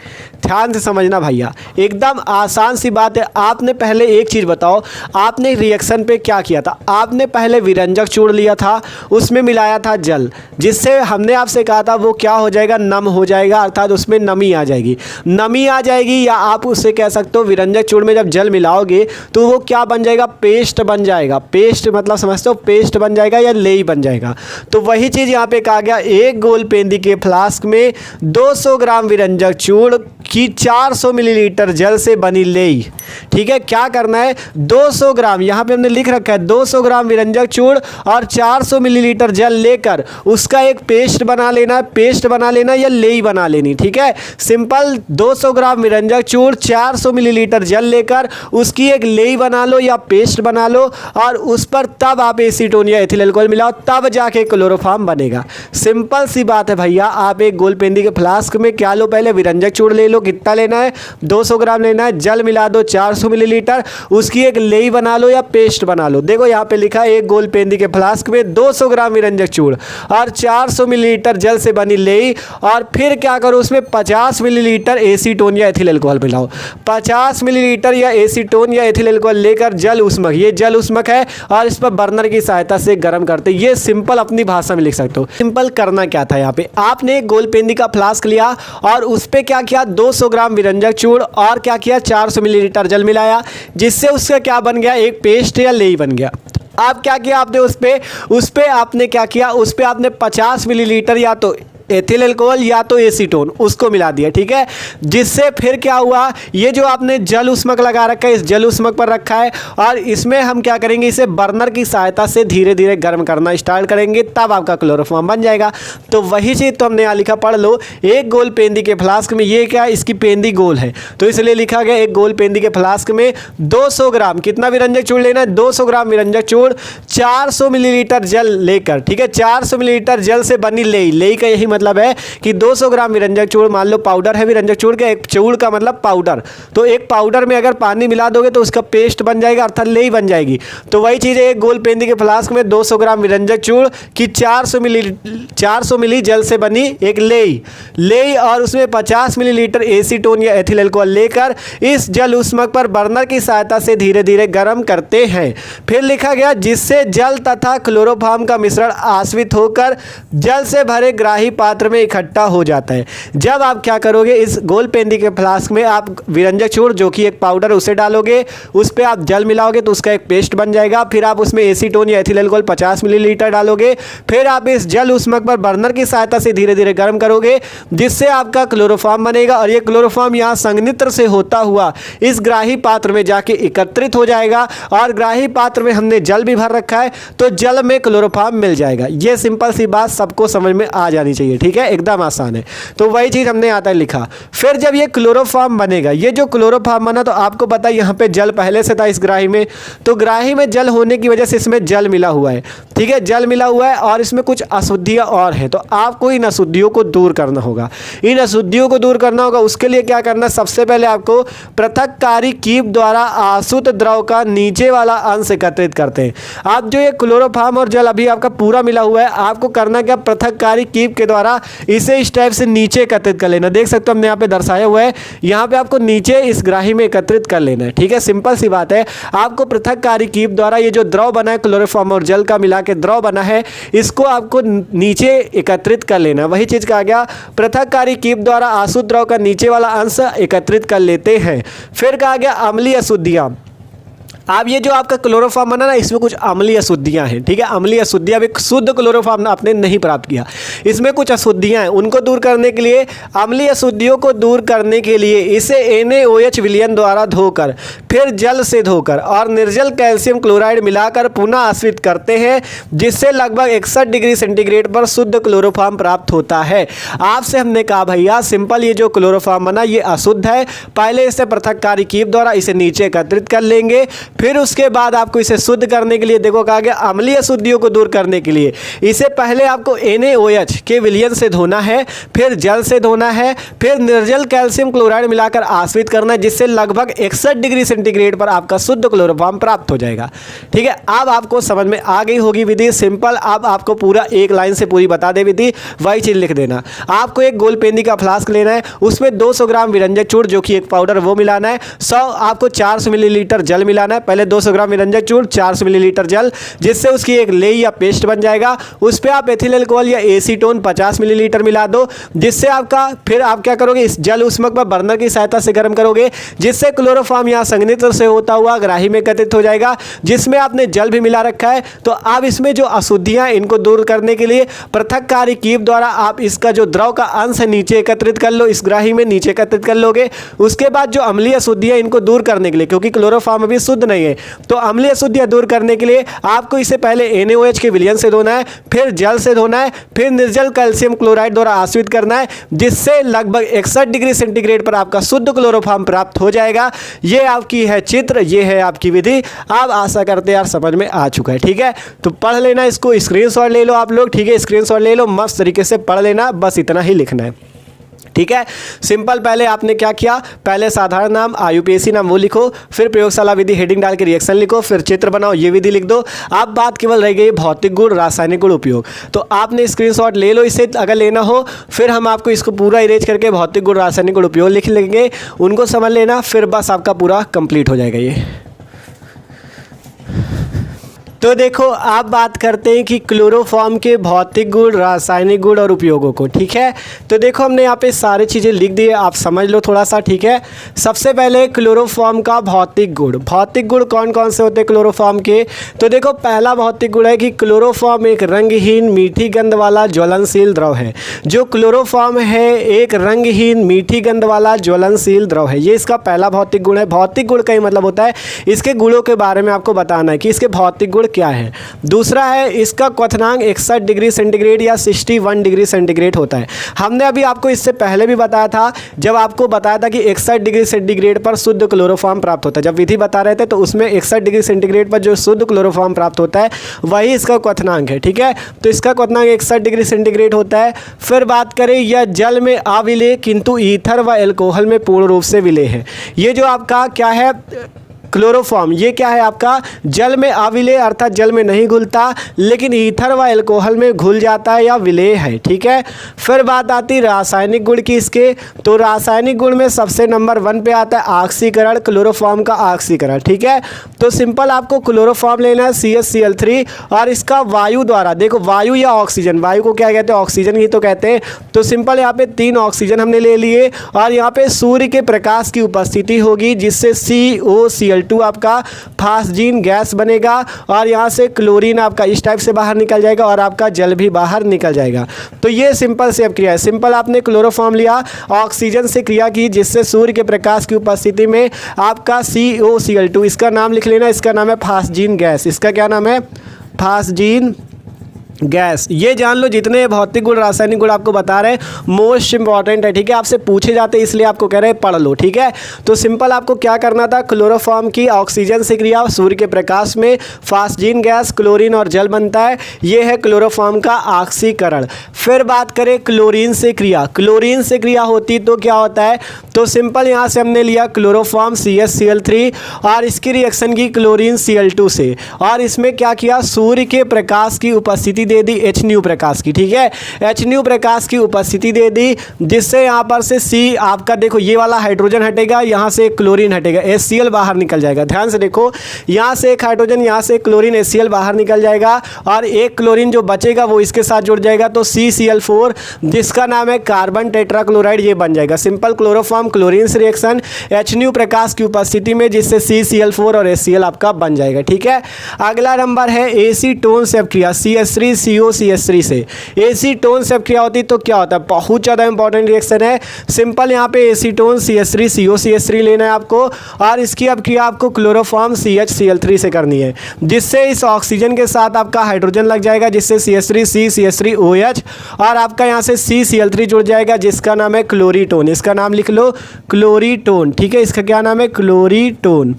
ध्यान से समझना भैया, एकदम आसान सी बात है। आपने पहले एक चीज़ बताओ, आपने रिएक्शन पे क्या किया था, आपने पहले विरंजक चूड़ लिया था, उसमें मिलाया था जल, जिससे हमने आपसे कहा था वो क्या हो जाएगा, नम हो जाएगा, अर्थात उसमें नमी आ जाएगी। नमी आ जाएगी या आप उससे कह सकते हो विरंजक चूड़ में जब जल मिलाओगे तो वो क्या बन जाएगा, पेस्ट बन जाएगा। पेस्ट मतलब समझते हो, पेस्ट बन जाएगा या लेई बन जाएगा। तो वही चीज़ यहाँ पे कहा गया, एक गोल पेंदी के फ्लास्क में 200 ग्राम विरंजक चूड़ की 400 मिलीलीटर जल से बनी लेई। ठीक है, क्या करना है, 200 ग्राम यहाँ पे हमने लिख रखा है, 200 ग्राम विरंजक चूड़ और 400 मिलीलीटर जल लेकर उसका एक पेस्ट बना लेना है। पेस्ट बना लेना या लेई बना लेनी। ठीक है, सिंपल 200 ग्राम विरंजक चूड़ 400 मिलीलीटर जल लेकर उसकी एक लेई बना लो या पेस्ट बना लो और उस पर तब आप एसीटोन या एथिल एल्कोहल मिलाओ, तब जाके क्लोरोफॉर्म बनेगा। सिंपल सी बात है भैया। आप एक गोलपेंदी के फ्लास्क में क्या लो, पहले विरंजक चूड़ ले लो, कितना लेना है, 200 ग्राम लेना है, जल मिला दो 400 मिलीलीटर, उसकी एक लेई बना लो या पेस्ट बना लो। देखो यहाँ पे लिखा है एक गोलपेंदी के फ्लास्क में 200 ग्राम विरंजक चूड़ और 400 मिलीलीटर जल से बनी लेई और फिर क्या करो, उसमें 50 मिलीलीटर एसीटोन या एथिल एल्कोहल मिलाओ। 50 मिलीलीटर या एसीटोन या एथिल एल्कोहल लेकर जल उष्मक, ये जल उष्मक है और इस पर बर्नर की सहायता से गर्म करते। ये सिंपल अपनी भाषा में लिख सकते हो। सिंपल करना क्या था, यहाँ पे आपने एक गोलपेंदी का फ्लास्क लिया और उस पर क्या किया, 200 ग्राम विरंजक चूड़ और क्या किया, 400 मिलीलीटर जल मिलाया, जिससे उसका क्या बन गया, एक पेस्ट या लेई बन गया। आप क्या किया, आपने उस पे आपने क्या किया, उस पे आपने 50 मिलीलीटर या तो एथिल अल्कोहल या तो एसीटोन, उसको मिला दिया, ठीक है। जिससे फिर क्या हुआ, ये जो आपने जल उष्मक लगा रखा है, इस जल उष्मक पर रखा है और इसमें हम क्या करेंगे, इसे बर्नर की सहायता से धीरे धीरे गर्म करना स्टार्ट करेंगे, तब आपका क्लोरोफॉर्म बन जाएगा। तो वही चीज़ तो हमने यहाँ लिखा, पढ़ लो। एक गोल पेंदी के फ्लास्क में, ये क्या है, इसकी पेंदी गोल है तो इसलिए लिखा गया एक गोल पेंदी के फ्लास्क में 200 ग्राम, कितना विरंजक चूर्ण लेना है, 200 ग्राम विरंजक चूर्ण 400 मिलीलीटर जल लेकर, ठीक है। 400 मिलीलीटर जल से बनी लेई का यही मतलब है कि 200 ग्राम विरंजक चूर्ण, मान लो पाउडर है विरंजक चूर्ण का, एक चूर्ण का मतलब पाउडर, तो एक पाउडर में अगर पानी मिला दोगे तो उसका पेस्ट बन जाएगा अर्थात लेई बन जाएगी। तो वही चीज़ है, एक गोल पेंदी के फ्लास्क में 200 ग्राम विरंजक चूर्ण की 400 मिली जल से बनी एक लेई और उसमें 50 मिलीलीटर एसीटोन या एथिल अल्कोहल लेकर इस जल उष्मक पर बर्नर की सहायता से धीरे धीरे गर्म करते हैं। फिर लिखा गया जिससे जल तथा क्लोरोफॉर्म का मिश्रण आश्रित होकर जल से भरे ग्राही पात्र में इकट्ठा हो जाता है। जब आप क्या करोगे, इस गोल पेंदी के फ्लास्क में आप विरंजक चूर्ण जो कि एक पाउडर उसे डालोगे, उस पर आप जल मिलाओगे तो उसका एक पेस्ट बन जाएगा। फिर आप उसमें एसीटोन या एथिल अल्कोहल 50 मिलीलीटर डालोगे, फिर आप इस जल उष्मक पर बर्नर की सहायता से धीरे धीरे गर्म करोगे जिससे आपका क्लोरोफॉर्म बनेगा और ये क्लोरोफॉर्म यहाँ संघनित्र से होता हुआ इस ग्राही पात्र में जाके एकत्रित हो जाएगा और ग्राही पात्र में हमने जल भी भर रखा है तो जल में क्लोरोफॉर्म मिल जाएगा। ये सिंपल सी बात सबको समझ में आ जानी चाहिए, ठीक है, एकदम आसान है। तो वही चीज़ हमने आता है लिखा। फिर जब ये क्लोरोफॉर्म बनेगा, ये जो क्लोरोफॉर्म बना तो आपको पता है यहाँ पे जल पहले से था इस ग्राही में, तो ग्राही में जल होने की वजह से इसमें जल मिला हुआ है, ठीक है, जल मिला हुआ है और इसमें कुछ अशुद्धियाँ और हैं, तो आपको इन अशुद्धियों को दूर करना होगा। इन अशुद्धियों को दूर करना होगा, उसके लिए क्या करना, सबसे पहले आपको पृथककारी कीप द्वारा आसुत द्रव का नीचे वाला अंश एकत्रित करते हैं। आप जो ये क्लोरोफॉर्म और जल अभी आपका पूरा मिला हुआ है, आपको करना क्या, पृथककारी कीप के द्वारा इसे इस टाइप से नीचे एकत्रित कर लेना। देख सकते हो हमने यहाँ पे दर्शाया हुआ है, यहाँ पे आपको नीचे इस ग्राही में एकत्रित कर लेना है, ठीक है, सिंपल सी बात है। आपको पृथककारी कीप द्वारा ये जो द्रव बना है क्लोरोफॉर्म और जल का मिला के द्रव बना है, इसको आपको नीचे एकत्रित कर लेना। वही चीज़ कहा गया, पृथककारी कीप द्वारा आसुत द्रव का नीचे वाला अंश एकत्रित कर लेते हैं। फिर कहा गया अम्लीय अशुद्धियाँ। अब ये जो आपका क्लोरोफॉर्म बना ना, इसमें कुछ अम्लीय अशुद्धियाँ हैं, ठीक है, अम्लीय अशुद्धियाँ, एक शुद्ध क्लोरोफॉर्म आपने नहीं प्राप्त किया, इसमें कुछ अशुद्धियाँ हैं, उनको दूर करने के लिए, अम्लीय अशुद्धियों को दूर करने के लिए इसे NaOH विलयन द्वारा धोकर, फिर जल से धोकर और निर्जल कैल्शियम क्लोराइड मिलाकर पुनः आश्रित करते हैं, जिससे लगभग 61 डिग्री सेंटीग्रेड पर शुद्ध क्लोरोफॉर्म प्राप्त होता है। आपसे हमने कहा भैया सिंपल, ये जो क्लोरोफॉर्म बना ये अशुद्ध है, पहले इसे पृथककारी कीप द्वारा इसे नीचे एकत्रित कर लेंगे, फिर उसके बाद आपको इसे शुद्ध करने के लिए, देखो कहा गया अम्लीय अशुद्धियों को दूर करने के लिए इसे पहले आपको NaOH के विलयन से धोना है, फिर जल से धोना है, फिर निर्जल कैल्शियम क्लोराइड मिलाकर आश्रित करना है, जिससे लगभग 61 डिग्री सेंटीग्रेड पर आपका शुद्ध क्लोरोफॉर्म प्राप्त हो जाएगा, ठीक है। अब आपको समझ में आ गई होगी विधि, सिंपल। अब आपको पूरा एक लाइन से पूरी बता दे विधि, वही चीज़ लिख देना। आपको एक गोल पेंदी का फ्लास्क लेना है, उसमें 200 ग्राम विरंजक चूर्ण जो कि एक पाउडर वो मिलाना है, 100 आपको 400 मिलीलीटर जल मिलाना है, पहले 200 ग्राम विरंजक चूर्ण 400 मिलीलीटर जल, जिससे उसकी एक लेई या पेस्ट बन जाएगा। उस पर आप एथिल अल्कोहल या एसीटोन 50 मिलीलीटर मिला दो, जिससे आपका, फिर आप क्या करोगे, इस जल उष्मक पर बर्नर की सहायता से गर्म करोगे, जिससे क्लोरोफॉर्म यहाँ संघनित्र से होता हुआ ग्राही में एकत्रित हो जाएगा, जिसमें आपने जल भी मिला रखा है। तो अब इसमें जो अशुद्धियाँ, इनको दूर करने के लिए पृथककारी कीप द्वारा आप इसका जो द्रव का अंश है नीचे एकत्रित कर लो, इस ग्राही में नीचे एकत्रित कर लोगे। उसके बाद जो अम्लीय अशुद्धियाँ, इनको दूर करने के लिए, क्योंकि क्लोरोफॉर्म अभी शुद्ध नहीं है, तो अम्लीय अशुद्धियाँ दूर करने के लिए आपको इसे पहले NaOH के विलयन से धोना है, फिर जल से धोना है, फिर निर्जल कैल्शियम क्लोराइड द्वारा आश्रित करना है, जिससे लगभग 61 डिग्री सेंटीग्रेड पर आपका शुद्ध क्लोरोफॉर्म प्राप्त हो जाएगा। ये आपकी है चित्र, ये है आपकी विधि। आप आशा करते हैं यार समझ में आ चुका है, ठीक है। तो पढ़ लेना, इसको स्क्रीनशॉट ले लो आप लोग, ठीक है, स्क्रीनशॉट ले लो, मस्त तरीके से पढ़ लेना, बस इतना ही लिखना है, ठीक है। सिंपल, पहले आपने क्या किया, पहले साधारण नाम IUPAC नाम वो लिखो, फिर प्रयोगशाला विधि हेडिंग डाल के रिएक्शन लिखो, फिर चित्र बनाओ, ये विधि लिख दो। अब बात केवल रह गई भौतिक गुण रासायनिक गुण उपयोग, तो आपने स्क्रीनशॉट ले लो इसे अगर लेना हो, फिर हम आपको इसको पूरा इरेज करके भौतिक गुण रासायनिक गुण उपयोग लिख लेंगे, उनको समझ लेना, फिर बस आपका पूरा कंप्लीट हो जाएगा ये। तो देखो आप बात करते हैं कि क्लोरोफॉर्म के भौतिक गुण, रासायनिक गुण और उपयोगों को, ठीक है। तो देखो हमने यहाँ पे सारी चीज़ें लिख दी है, आप समझ लो थोड़ा सा, ठीक है। सबसे पहले क्लोरोफॉर्म का भौतिक गुण, भौतिक गुण कौन कौन से होते हैं क्लोरोफॉर्म के। तो देखो पहला भौतिक गुण है कि क्लोरोफॉर्म एक रंगहीन मीठी गंध वाला ज्वलनशील द्रव है। जो क्लोरोफॉर्म है एक रंगहीन मीठी गंध वाला ज्वलनशील द्रव है, ये इसका पहला भौतिक गुण है। भौतिक गुण का ही मतलब होता है इसके गुणों के बारे में आपको बताना है कि इसके भौतिक गुण क्या है। दूसरा है इसका क्वथनांक 61 डिग्री सेंटीग्रेड या 61 डिग्री सेंटीग्रेड होता है। हमने अभी आपको इससे पहले भी बताया था, जब आपको बताया था कि 61 डिग्री सेंटीग्रेड पर शुद्ध क्लोरोफॉर्म प्राप्त होता है। जब विधि बता रहे थे तो उसमें 61 डिग्री सेंटीग्रेड पर जो शुद्ध क्लोरोफॉर्म प्राप्त होता है वही इसका क्वथनांक है, ठीक है। तो इसका क्वथनांक 61 डिग्री सेंटीग्रेड होता है। फिर बात करें यह जल में अविलेय किंतु ईथर व एल्कोहल में पूर्ण रूप से विलेय है। ये जो आपका क्या है क्लोरोफॉर्म, ये क्या है आपका जल में अविलेय अर्थात जल में नहीं घुलता, लेकिन ईथर व एल्कोहल में घुल जाता है या विलेय है, ठीक है। फिर बात आती है रासायनिक गुण की इसके। तो रासायनिक गुण में सबसे नंबर 1 पे आता है ऑक्सीकरण, क्लोरोफॉर्म का ऑक्सीकरण, ठीक है। तो सिंपल आपको क्लोरोफॉर्म लेना है CH-Cl3 और इसका वायु द्वारा, देखो वायु या ऑक्सीजन, वायु को क्या कहते हैं ऑक्सीजन ही तो कहते हैं। तो सिंपल यहाँ पे 3 ऑक्सीजन हमने ले लिए और यहाँ पे सूर्य के प्रकाश की उपस्थिति होगी जिससे COCl2 आपका फास्जीन गैस बनेगा और यहाँ से क्लोरीन आपका इस टाइप से बाहर निकल जाएगा और आपका जल भी बाहर निकल जाएगा। तो ये सिंपल से अब क्रिया है। सिंपल आपने क्लोरोफॉर्म लिया, ऑक्सीजन से क्रिया की जिससे सूर्य के प्रकाश की उपस्थिति में आपका COCl2, इसका नाम लिख लेना, इसका नाम है फास्जीन गैस। इसका क्या नाम है? Phosgene gas. ये जान लो जितने भौतिक गुण रासायनिक गुण आपको बता रहे हैं मोस्ट इंपॉर्टेंट है, ठीक है। आपसे पूछे जाते हैं इसलिए आपको कह रहे हैं पढ़ लो, ठीक है। तो सिंपल आपको क्या करना था, क्लोरोफॉर्म की ऑक्सीजन से क्रिया, सूर्य के प्रकाश में फास्जीन गैस, क्लोरीन और जल बनता है, ये है क्लोरोफॉर्म का ऑक्सीकरण। फिर बात करें क्लोरीन से क्रिया, क्लोरीन से क्रिया होती तो क्या होता है, तो सिंपल यहाँ से हमने लिया क्लोरोफॉर्म CH-Cl3 और इसकी रिएक्शन की क्लोरीन Cl2 से और इसमें क्या किया, सूर्य के प्रकाश की उपस्थिति दे दी HNu प्रकाश की, ठीक है। HNu प्रकाश की उपस्थिति दे दी जिससे यहाँ पर से C आपका देखो ये वाला हाइड्रोजन हटेगा, यहाँ से क्लोरीन हटेगा, HCl बाहर निकल जाएगा। ध्यान से देखो यहाँ से एक हाइड्रोजन, यहाँ से क्लोरीन HCl बाहर निकल जाएगा और एक क्लोरीन जो बचेगा वो इसके साथ जुड़ जाएगा तो CCl4 जिसका नाम है कार्बन टेट्राक्लोराइड, ये बन जाएगा। सिंपल क्लोरोफॉर्म क्लोरीन से रिएक्शन HNu प्रकाश की उपस्थिति में जिससे CCl4 और HCl आपका बन जाएगा, ठीक है। अगला नंबर है एसीटोन से क्रिया, CH3COCH3 से एसीटोन से क्रिया होती तो क्या होता है, बहुत ज़्यादा इंपॉर्टेंट रिएक्शन है। सिंपल यहाँ पे एसीटोन CH3COCH3 लेना है आपको और इसकी अब क्रिया आपको क्लोरोफॉर्म CH-Cl3 से करनी है जिससे इस ऑक्सीजन के साथ आपका हाइड्रोजन लग जाएगा जिससे CH3CCH3OH और आपका यहाँ से CCl3 जुड़ जाएगा जिसका नाम है क्लोरीटोन। इसका नाम लिख लो क्लोरीटोन, ठीक है। इसका क्या नाम है, क्लोरीटोन।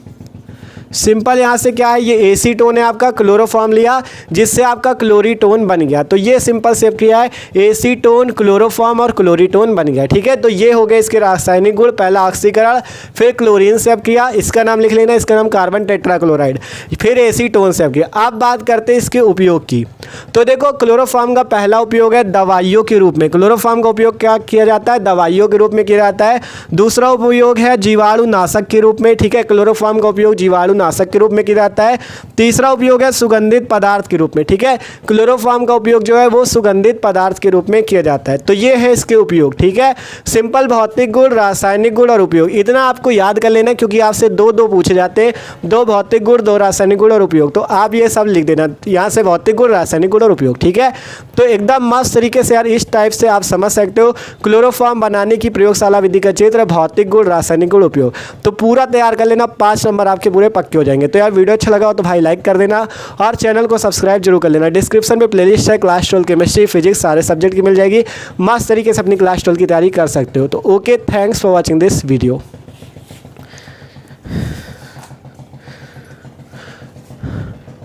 सिंपल यहाँ से क्या है, ये एसीटोन है आपका, क्लोरोफॉर्म लिया जिससे आपका क्लोरीटोन बन गया। तो ये सिंपल से क्रिया है, एसीटोन, क्लोरोफॉर्म और क्लोरीटोन बन गया, ठीक है। तो ये हो गए इसके रासायनिक गुण, पहला ऑक्सीकरण, फिर क्लोरीन से क्रिया, इसका नाम लिख लेना, इसका नाम कार्बन टेट्राक्लोराइड, फिर एसीटोन से क्रिया। अब बात करते हैं इसके उपयोग की। तो देखो क्लोरोफॉर्म का पहला उपयोग है दवाइयों के रूप में। क्लोरोफॉर्म का उपयोग क्या किया जाता है, दवाइयों के रूप में किया जाता है। दूसरा उपयोग है जीवाणुनाशक के रूप में, ठीक है। क्लोरोफॉर्म का उपयोग जीवाणु नाशक के रूप में किया जाता है। तीसरा उपयोग है सुगंधित पदार्थ के रूप में, ठीक है। क्लोरोफॉर्म का उपयोग जो है वो सुगंधित पदार्थ के रूप में किया जाता है। तो ये है इसके उपयोग, ठीक है। सिंपल भौतिक गुण, रासायनिक गुण और उपयोग, इतना आपको याद कर लेना क्योंकि आपसे दो पूछे जाते हैं, 2 भौतिक गुण, 2 रासायनिक गुण और उपयोग। तो आप ये सब लिख देना यहाँ से, भौतिक गुण, रासायनिक गुण और उपयोग, ठीक है। तो एकदम मस्त तरीके से यार इस टाइप से आप समझ सकते हो क्लोरोफॉर्म बनाने की प्रयोगशाला विधि का क्षेत्र, भौतिक गुण, रासायनिक गुण, उपयोग। तो पूरा तैयार कर लेना, 5 नंबर आपके पूरे पक्के हो जाएंगे। तो यार वीडियो अच्छा लगा हो तो भाई लाइक कर देना और चैनल को सब्सक्राइब जरूर कर लेना। डिस्क्रिप्शन में प्लेलिस्ट है, क्लास 12 केमिस्ट्री, फिजिक्स सारे सब्जेक्ट की मिल जाएगी। मस्त तरीके से अपनी क्लास 12 की तैयारी कर सकते हो। तो okay, thanks for watching this video.